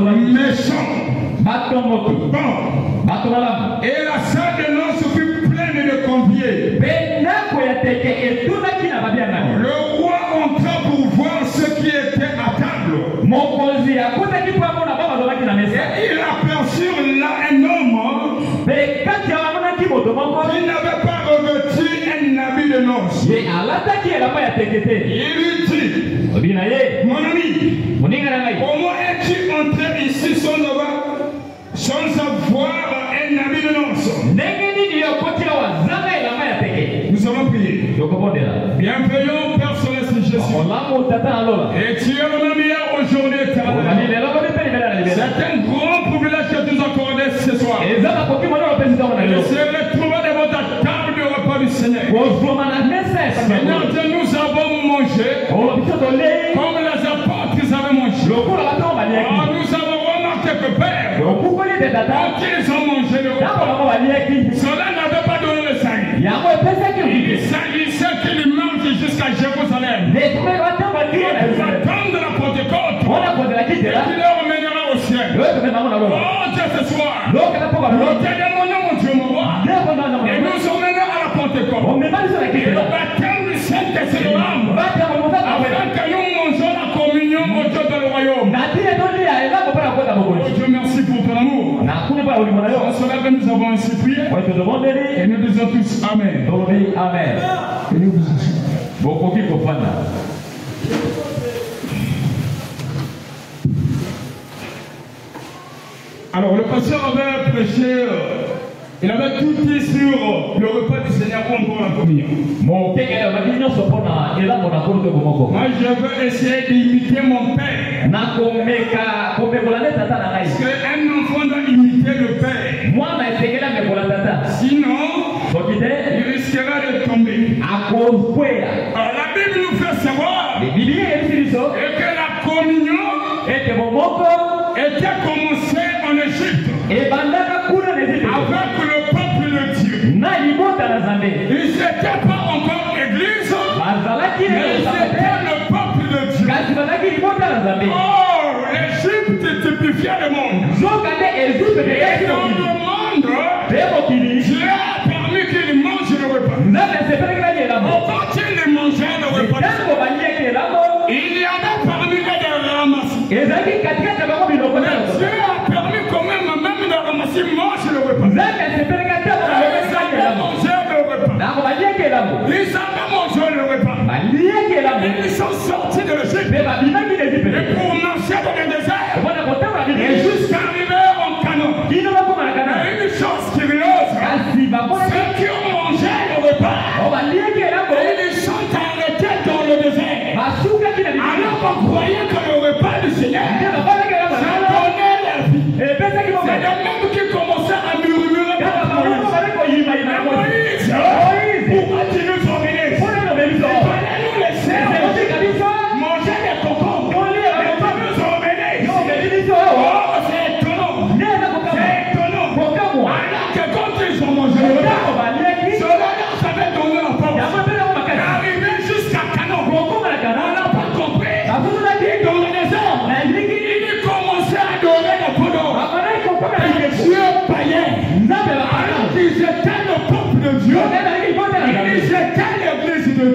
méchants, bon. Et la salle de noces fut pleine de conviés. Le roi entra pour voir ceux qui étaient à table. Et il aperçut là un homme qui n'avait pas revêtu un habit de noces. Il lui dit, mon ami, comment es-tu entré ici sans avoir un habit de noces? Nous allons prier. Bienveillant Père Céleste Jésus. Et tu es mon ami aujourd'hui. C'est un grand privilège que tu nous accordes ce soir. Et c'est retrouver devant ta table du repas du Seigneur. Seigneur Dieu, nous avons mangé comme les apôtres avaient mangé. Nous avons remarqué que Père, quand ils ont mangé le repas, cela n'avait pas donné le salut. Il s'agissait qu'ils mangent jusqu'à Jérusalem. Ils attendent la Pentecôte et qui leur emmènera au ciel. Oh Dieu, ce soir, nous te demandons, mon Dieu, mon roi, et nous emmenons à la Pentecôte. Et le baptême du Saint-Esprit, afin que nous mangeons la communion au Dieu dans le royaume. Oh Dieu, merci pour ton amour. En cela que nous avons ainsi prié. Et nous disons tous Amen. Amen. Et nous disons alors, le pasteur avait prêché, il avait tout dit sur le repas du Seigneur pour la communion. Moi, je veux essayer d'imiter mon père. Parce qu'un enfant doit imiter le père. Sinon, il risquera de tomber. Alors, la Bible nous fait savoir que la communion était commencée en Égypte avec le peuple de Dieu. Ils n'étaient pas encore église, mais ils étaient le peuple de Dieu. Oh, l'Égypte typifiait le monde. Et dans le monde, Dieu a permis qu'ils mangent le repas. Quand ils mangeaient le repas, il y avait parmi eux des ramassis. Mais Dieu a permis quand même de ramasser manger le repas. Ils avaient mangé le repas. Ils sont sortis de l'Égypte. Et pour marcher dans le désert, et jusqu'à arriver en Canaan. Mais une chose curieuse, ceux qui ont mangé le repas, ils sont arrêtés dans le désert. Alors on croyait que le repas du Seigneur, ça donnait la vie. C'est le même qui commençait à murmurer par la Moïse, pourquoi tu nous emmènes? Il fallait nous laisser manger des cocos. Et tu nous emmènes ici. Oh, c'est étonnant. C'est étonnant. Alors que quand ils ont mangé le repas, cela leur avait donné la force. Arrivé jusqu'à Canaan, on n'a pas compris. Dans le désert, il commençait à adorer le poudre. Et Dieu païen. Alors qu'ils étaient le peuple de Dieu, ils étaient l'église de Dieu. Et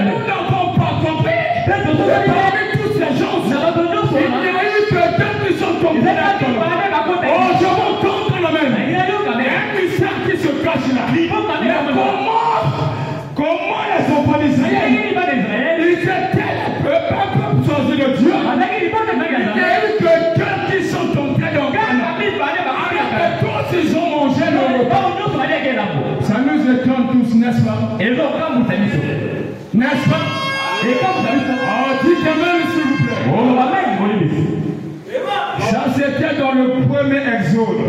nous n'avons pas compris. Parmi tous ces gens, il n'y a eu que deux qui sont tombés là-dedans. Oh, je m'en contre la même. Il y a un mystère qui se cache là. Mais comment les enfants d'Israël, ils étaient le peuple choisi de Dieu. Il y a eu que deux qui sont tombés dans Canaan. Avec tous, ils ont mangé le repas. Ça nous étonne tous, n'est-ce pas? N'est-ce pas? Oh, dites Amen, s'il vous plaît. Ça, c'était dans le premier exode.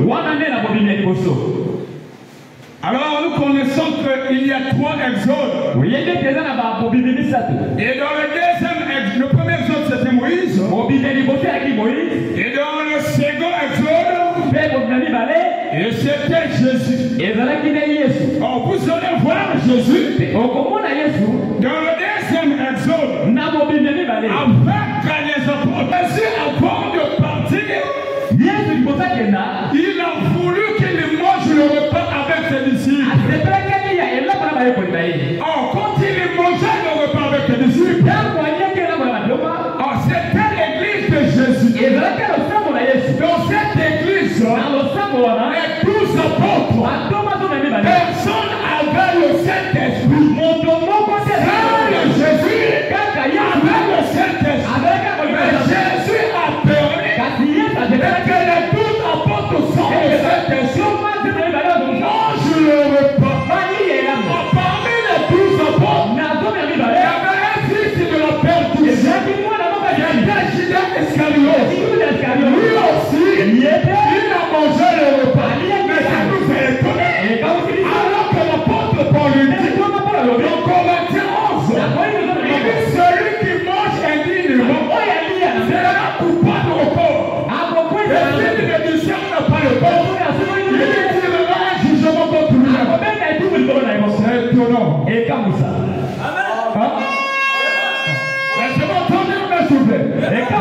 Alors, nous connaissons qu'il y a 3 exodes. Et dans le deuxième exode, le premier exode, c'était Moïse. Et dans le second exode, et c'était Jésus. Oh, vous allez voir Jésus dans le deuxième exode avec les apôtres. Jésus, avant de partir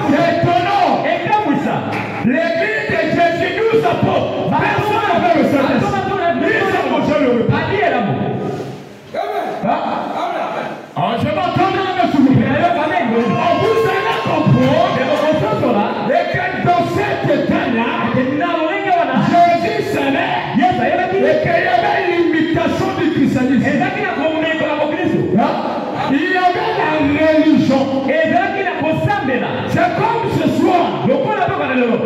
C'est étonnant. L'église de Jésus nous apporte. Personne n'avait le Saint-Esprit. Ils ont mangé le repas. Je m'entends dans s'il vous plaît. Vous allez comprendre et que dans cet état-là, Jésus savait et qu'il y avait l'imitation du christianisme. Il y avait la religion. C'est comme ce soir. Nos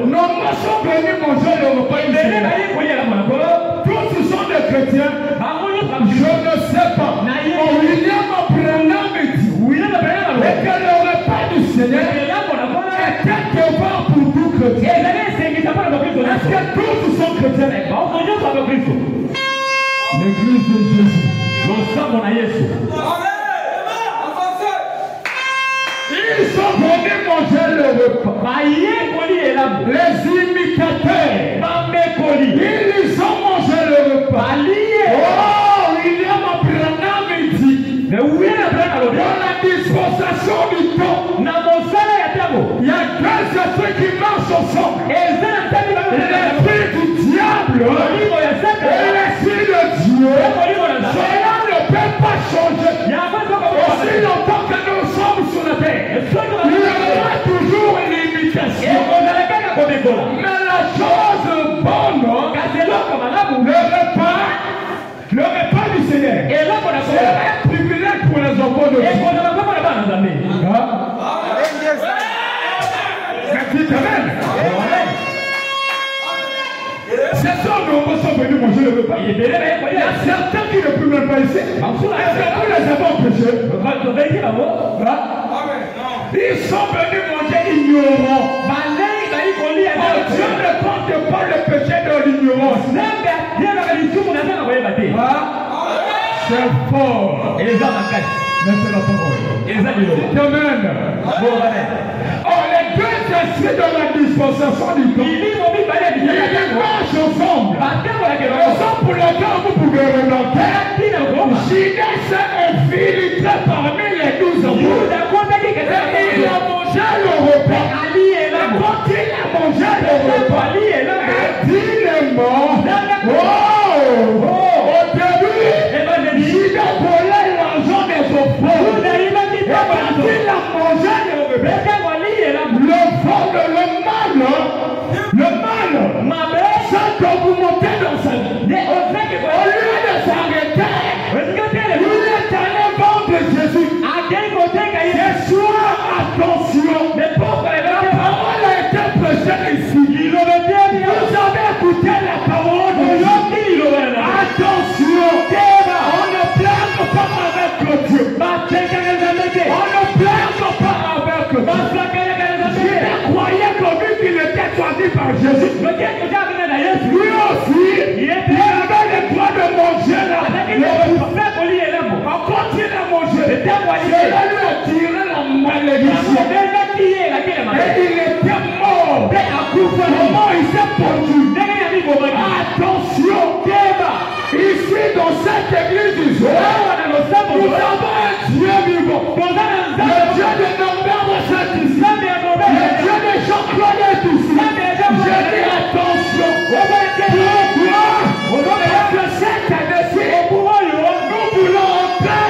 morts sont venus manger le repas. Tous sont des chrétiens. Je ne sais pas. William Branham dit et que le repas du Seigneur était devant pour tout chrétien. Est-ce que tous sont chrétiens? L'église de Jésus. Ils sont venus manger le repas. Les imitateurs. Ils ont mangé le repas. Oh, William Branham dit dans la dispensation du temps, il y a deux esprits qui marchent ensemble. L'esprit du diable et l'esprit de Dieu. Cela ne peut pas changer. Aussi longtemps que nous sommes sur la terre, il y aura toujours une limitation. Mais la chose bonne, le repas du Seigneur, c'est un privilège pour les enfants de Dieu. Merci, amen. C'est ça, nous sommes venus manger le repas. Il y a certains qui ne peuvent même pas ici. Est-ce que vous les avez empêchés? Ils sont venus manger ignorants. Dieu ne compte pas le péché de l'ignorance. C'est fort. Mais c'est la parole. Amen. Oh, les deux esprits de la dispensation du temps, ils marchent ensemble. Raison pour laquelle vous pouvez remonter. Judas s'est infiltré parmi les 12 apôtres. Et il a mangé le repas. Et quand il a mangé le repas, intimement, au début, Judas volait l'argent des offrandes. Et quand il a mangé le repas, le mal, ça doit vous monter dans sa vie. Au lieu de s'arrêter, il est allé vendre Jésus. Ce soir, attention, la parole a été prêchée ici. Vous avez écouté la parole de Dieu. Attention, on ne plaque pas avec Dieu. On ne plaque pas avec Dieu. Je croyais que vu qu'il était choisi par Jésus, lui aussi, il avait le droit de manger là. Quand il a mangé, cela lui a tiré la malédiction. Et il était mort. Comment il s'est pendu? Attention, ici dans cette église du jour, nous avons un Dieu vivant. Le Dieu de Norbert Saint-Ici. Le Dieu de Jean-Claude ici. Je dis attention. Pourquoi? Parce que cette année-ci, nous voulons entrer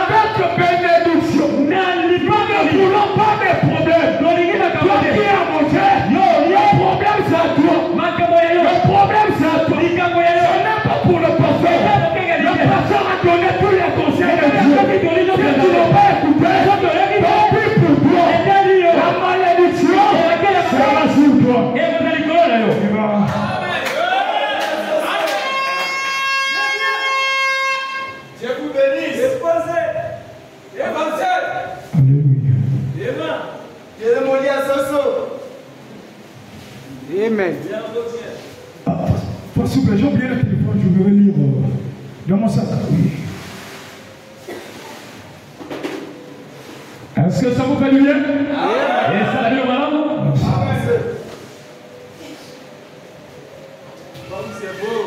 avec bénédiction. Nous ne voulons pas de problème. Toi qui as mangé, le problème c'est à toi. Le problème c'est à toi. Ce n'est pas pour le pasteur. Le pasteur a donné tous les conseils de Dieu. Si tu n'as pas écouté, tant pis pour toi. La malédiction sera sur toi. Je vous bénisse. Amen. S'il vous plaît, j'ai oublié le téléphone, je vais lire dans mon sac. Est-ce que ça vous fait du bien? Et ça va bien, madame? C'est beau.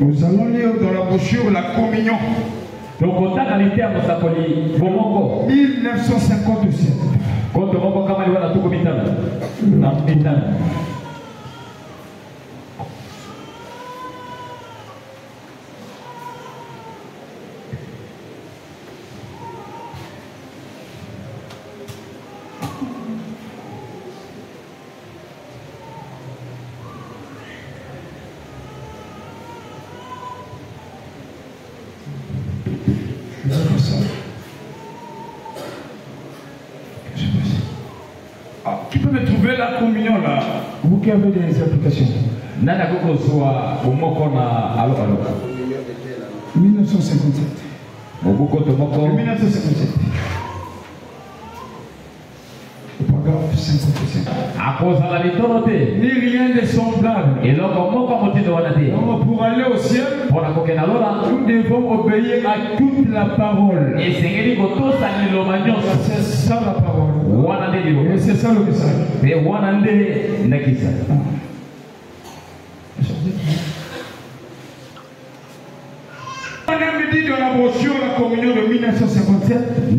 Nous allons lire dans la brochure la communion. 1957. Qui peut me trouver la communion là? Vous qui avez des applications. 1957. 1957. Paragraphe 57. Ni rien de semblable. Donc pour aller au ciel, nous devons obéir à toute la parole. C'est ça la parole. Et c'est ça le message. On a dit dans la brochure la communion de 1957.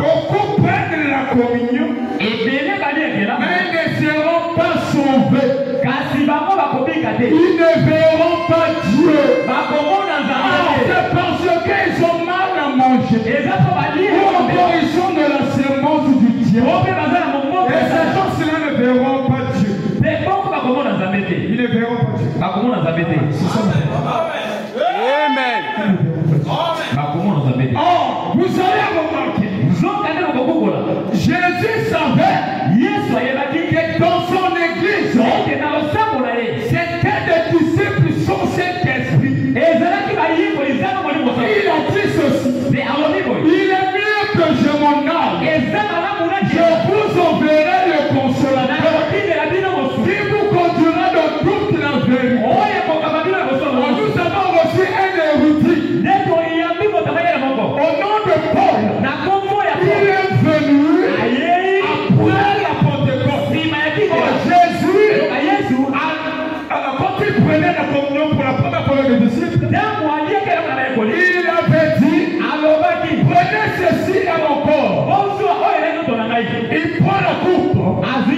Beaucoup prennent la communion, mais ne seront pas sauvés. Ils ne verront pas Dieu. C'est parce qu'ils ont mal à manger. Ou encore ils sont de la semence du diable. Et ces gens-là ne verront pas Dieu. Ils ne verront pas Dieu. C'est ça. Amen. Oh, vous allez remarquer. Jésus savait que dans son église, c'était des disciples sans Saint-Esprit. Il a dit ceci. Il est mieux que je m'en aille. Je vous enverrai le consolateur qui vous conduira dans toute la vérité. Nous avons reçu un érudit au nom de Paul. Il est venu après la Pentecôte. Jésus, quand il prenait la communion pour la première fois avec les disciples, il avait dit, prenez ceci à mon corps. Il prend la coupe.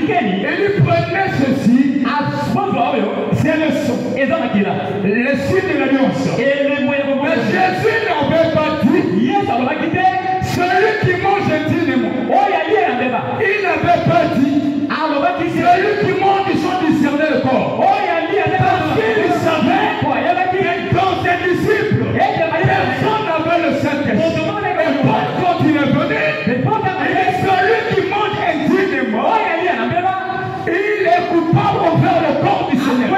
Et il prenait ceci. C'est le sang. Le signe de l'alliance. Mais Jésus n'avait pas dit, celui qui mange dignement. Il n'avait pas dit, celui qui mange sans discerner le corps. Parce qu'il savait que dans ses disciples, personne n'avait le Saint-Esprit. Et quand il est venu, celui qui mange indignement, il est coupable envers le corps du Seigneur.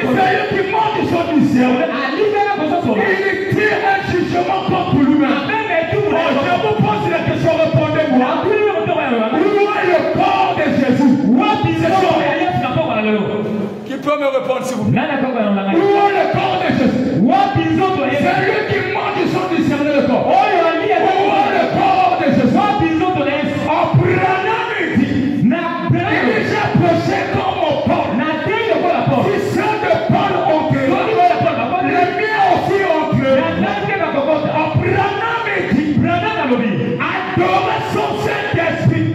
Celui qui mange sans discerner, il tire un jugement contre lui-même. Je vous pose la question, répondez-moi. Où est le corps de Jésus? Qui peut me répondre s'il vous plaît? Où est le corps de Jésus? C'est lui qui mange sans discerner le corps. Où est le corps de Jésus? Abraham dit, j'ai prêché comme mon Paul. Si ceux de Paul ont créé, les miens aussi ont créé. Abraham dit, adorez son Saint-Esprit.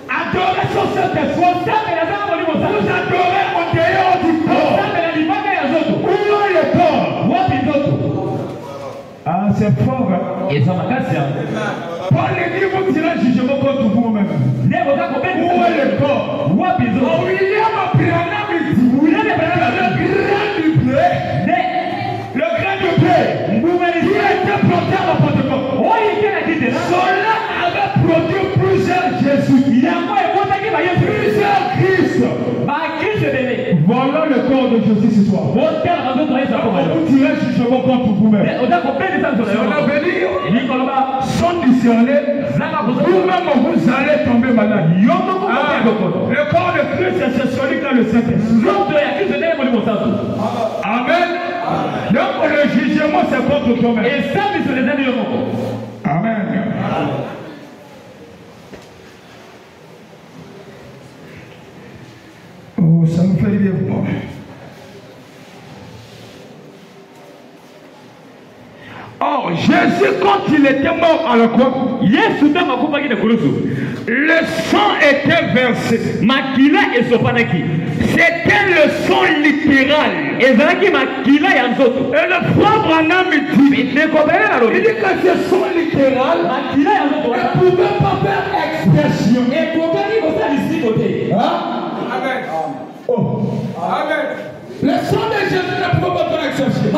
Adorez son Saint-Esprit. Vous adorez en dehors du corps. Où est le corps? Ah, c'est fort. Paul dit, vous tirez un jugement contre vous-même. Où est le corps? William Abraham dit, le grain de blé qui a été planté à la Pentecôte. Cela avait produit plusieurs Jésus. Plusieurs Christ. Voilà le corps de Jésus ce soir. Vous tirez un jugement contre vous-même. Cela veut dire, sans discerner, vous-même vous allez tomber malade. Le corps de Christ, c'est celui qui a le Saint-Esprit. Amen. Donc le jugement, c'est contre toi-même. Amen. Oh, ça nous fait bien. Jésus, quand il était mort à la croix, le sang était versé. C'était le sang littéral. Et le frère Branham dit que ce sang littéral ne pouvait pas faire expression. Amen. Oh. Amen. Le sang de Jésus ne pouvait pas faire exception.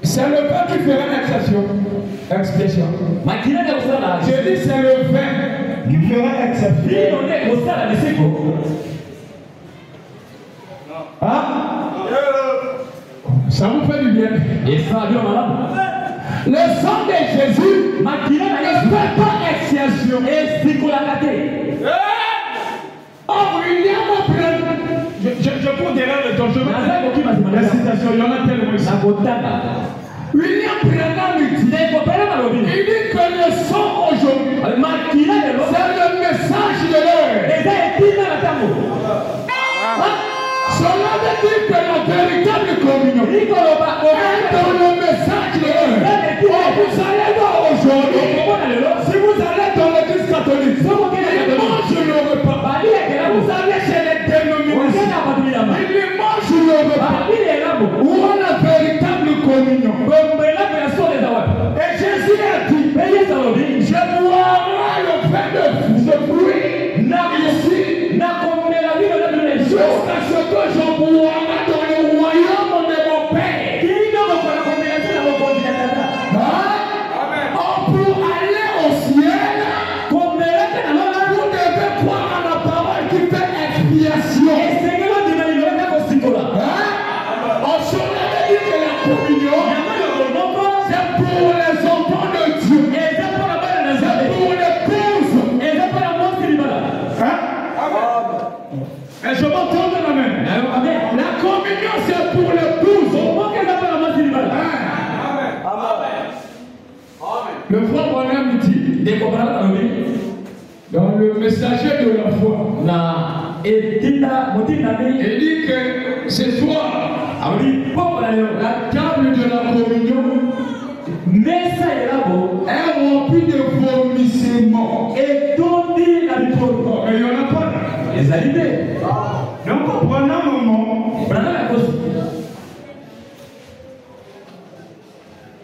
C'est le vin qui fera l'exception. Expression. Je dis c'est le vin qui fera exception. Hein? Ça vous fait du bien. Le sang de Jésus ne fait pas exception. Oh, William je cours derrière le ton chemin. La citation, il y en a tellement ici. William Branham dit que le sang aujourd'hui, c'est le message de l'heure. Cela veut dire que la véritable communion est dans le message de l'heure. Vous allez voir aujourd'hui, si vous allez dans l'église catholique, ils mangent le repas. Vous allez chez les dénominations, ils mangent le repas. Où est la véritable communion? Et Jésus a dit, je boirai le vin de fruits ici, jusqu'à ce que je boirai dans le royaume de mon Père. Pour aller au ciel, vous devez croire à la parole qui fait expiation. On se l'avait dit que la communion, c'est pour les enfants de Dieu. C'est pour les causes. Et je m'entends de la main. La communion, c'est pour les causes. Le frère Branham dit, dans le messager de la foi, il dit que ce soir, la table de la communion est remplie de vomissements. Mais il n'y en a pas. Donc, prenons un moment.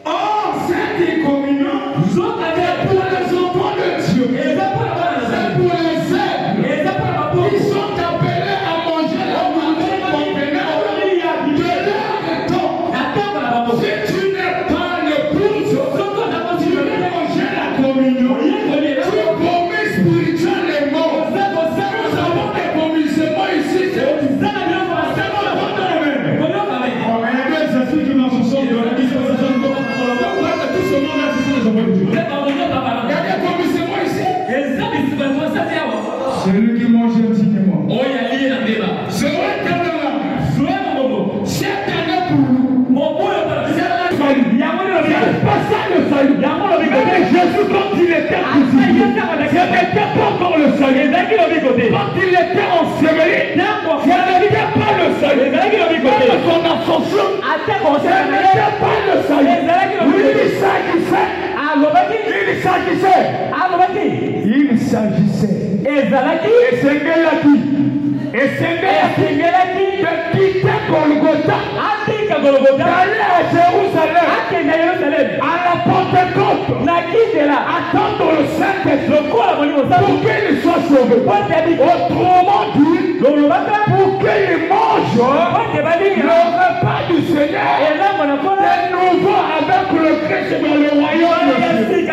Oh, cette communion, pour les enfants de Dieu, c'est pour les aigles. Ils sont appelés à manger la nourriture convenable de leur temps. Si tu n'es pas l'épouse, tu veux manger la communion, tu vomis spirituellement. Nous avons des vomissements ici. Celui qui mange intimement. Cette année pour nous, c'est pas ça le salut. Mais Jésus, quand il était crucifié, ce n'était pas encore le salut. Quand il était enseveli, ce n'était pas le salut. Quand son ascension, ce n'était pas le salut. Il s'agissait. Et Sengelaki de quitter Golgotha, d'aller à Jérusalem, à la Pentecôte, attendre le Saint-Esprit pour qu'il soit sauvé. Autrement dit, pour qu'il mange le repas du Seigneur, de nouveau avec le Christ dans le royaume de Dieu.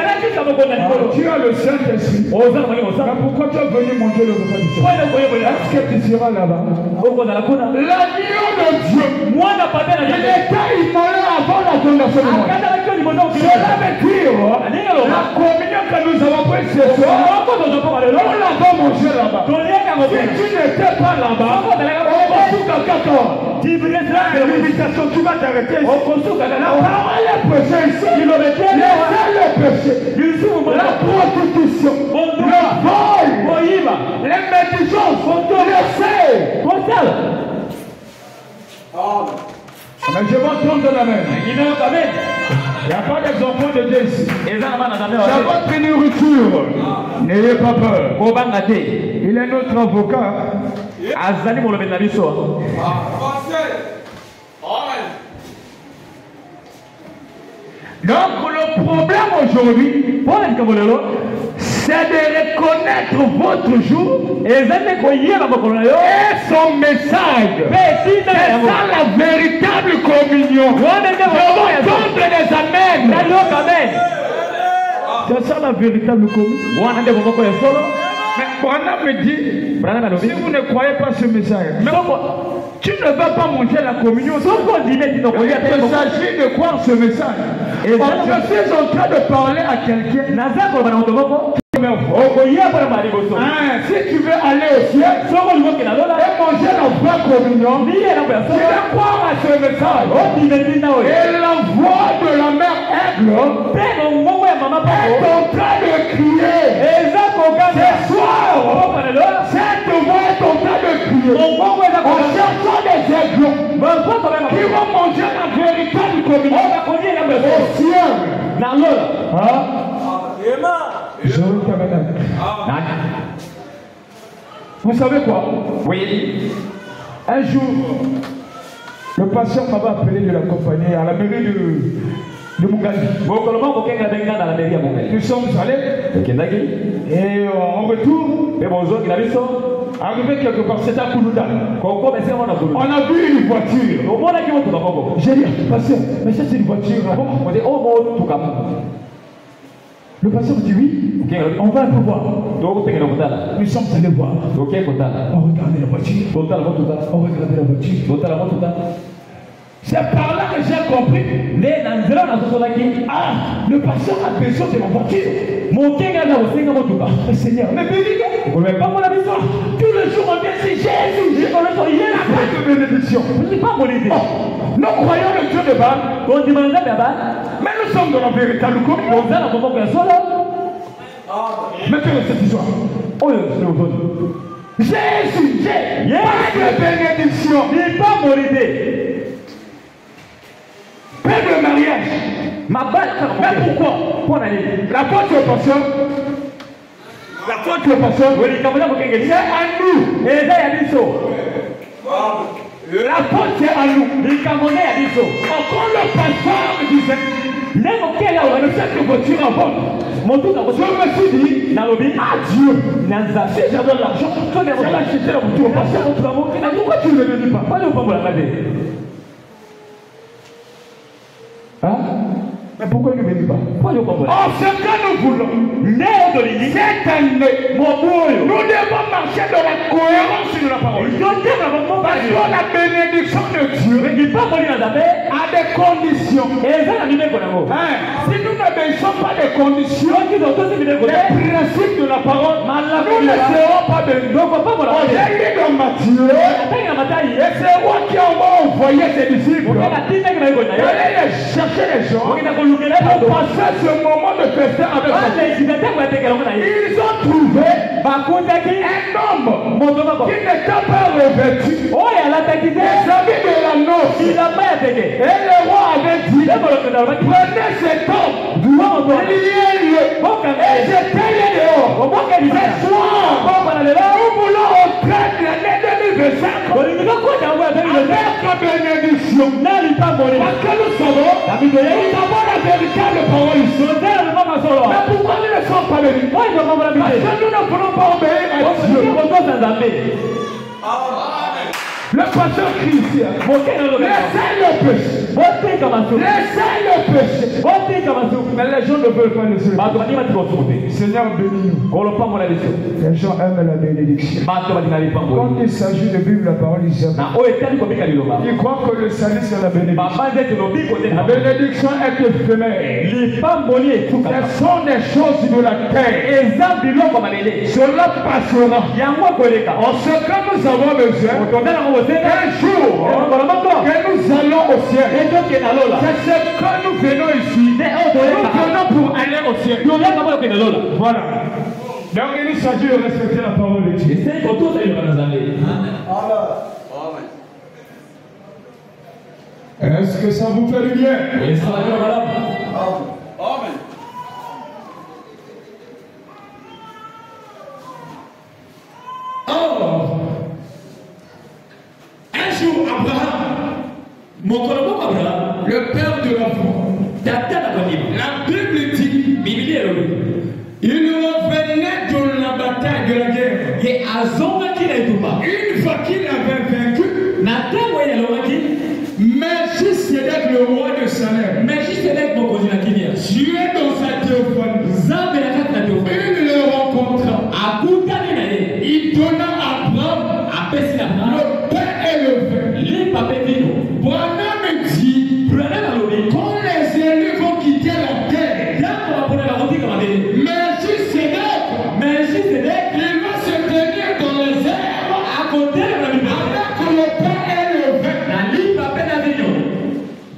Tu as le Saint-Esprit. Mais pourquoi tu as venu manger le repas du Seigneur? Est-ce que tu seras là-bas? L'agneau de Dieu, il était immolé avant la fondation du monde. Cela veut dire la communion que nous avons prise ce soir, on l'avait mangé là-bas. Si tu n'étais pas là-bas, l'invitation, tu vas t'arrêter ici. La parole est péché ici. Le péché, la prostitution, le vol, les médisances, le sel. Mais je vais entendre l'amen. Il n'y a pas des enfants de Dieu ici. C'est votre nourriture. N'ayez pas peur. Il est notre avocat. Donc le problème aujourd'hui, c'est de reconnaître votre jour et son message. C'est ça la véritable communion. Je vais entendre les amens. C'est ça la véritable communion. Mais Branham me dit, si vous ne croyez pas ce message, tu ne vas pas manger la communion. Il s'agit de croire ce message. Je suis en train de parler à quelqu'un. Si tu veux aller au ciel et manger la vraie communion, tu dois croire à ce message. Et la voix de la mère Aigle est en train de crier. Ce soir, cette voix est en train de crier. En cherchant des aigles qui vont manger la véritable communion au ciel. Vous savez quoi? Oui. Un jour, le patient m'avait appelé de l'accompagner à la mairie de Mugali. Nous sommes allés et en retour, arrivé quelque part, c'était à Koulouda. On a vu une voiture. J'ai dit, patient, mais ça c'est une voiture. Le patient dit oui, on va un peu voir. Nous sommes allés voir. On regardait la voiture. On regardait la voiture. C'est par là que j'ai compris. Ah, le patient a besoin de ma voiture. Mais Seigneur, mais bénis-nous. Tous les jours on dit c'est Jésus. Il n'y a pas de bénédiction. Nous croyons le Dieu de Baal. Mais nous sommes dans la véritable communion. Maintenant cette histoire. Jésus, pas de bénédiction. Pas de mariage. Mais pourquoi? La porte au pasteur. La porte au pasteur. C'est à nous. La porte c'est à nous. Encore le pasteur me disait, cette voiture en vente. Je me suis dit, adieu. Si j'avais l'argent, j'allais acheter la voiture au pasteur. Pourquoi tu ne me dis pas? Hein? Mais pourquoi il ne me dit pas? Oh, ce que nous voulons, cette année, nous devons marcher dans la cohérence de la parole. Parce que la bénédiction de Dieu a des conditions. Si nous n'obéissons pas des conditions, les principes de la parole, nous ne serons pas bénis. J'ai lu dans Matthieu, et c'est moi qui envoyé ses disciples. Allez chercher les gens. Pour passer ce moment de festin avec eux. Ils ont trouvé un homme qui n'était pas revêtu. Les amis de la noce. Et le roi avait dit, prenez cet homme, liez-le et jetez-le dehors. Ce soir, nous voulons entrer l'année 2025 avec bénédiction. Parce que nous savons la véritable parole ici. Mais pourquoi nous ne sommes pas bénis? Parce que nous ne voulons pas obéir à Dieu. Le pasteur crie ici. Laissez le péché. Laissez le péché. Mais les gens ne veulent pas laisser le péché. Seigneur, bénis-nous. Les gens aiment la bénédiction. Quand il s'agit de vivre la parole, ils croient que le salut c'est la bénédiction. La bénédiction est éphémère. Ce sont des choses de la terre. Cela passera. En ce que nous avons besoin, un jour que nous allons au ciel. C'est ce que nous venons ici. Nous venons pour aller au ciel. Voilà. Donc il s'agit de respecter la parole de Dieu. Est-ce que ça vous fait du bien? Et ça va bien, madame. Amen. Or, un jour, Abraham, le père de l'enfant, la Bible dit, il revenait de la bataille de la guerre. Une fois qu'il avait vaincu, Melchisédek, le roi de Salem, Dieu dans sa théophanie, il le rencontra. Il donna à Abraham le pain et le vin. Branham dit, quand les élus vont quitter la terre, Melchisédek, il va se tenir dans les airs avec le pain et le vin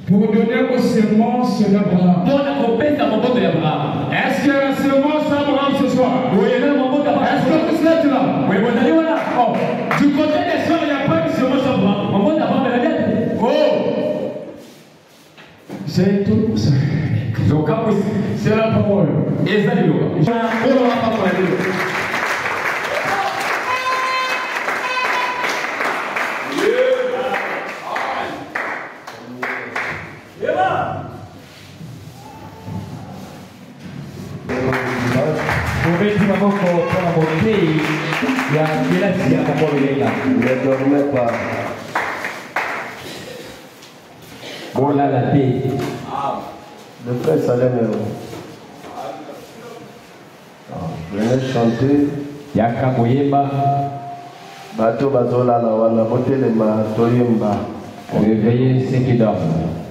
pour donner aux semences d'Abraham. Est-ce qu'il y a la semence d'Abraham ce soir? Est-ce que vous êtes là? Oh. Du côté des soeurs, il n'y a pas de semence d'Abraham. Oh! C'est tout ça. C'est la parole. Ne dormez pas. Le frère Salem, venez chanter. Bato bazola la wana botelema toyemba. Réveillez ceux qui dorment.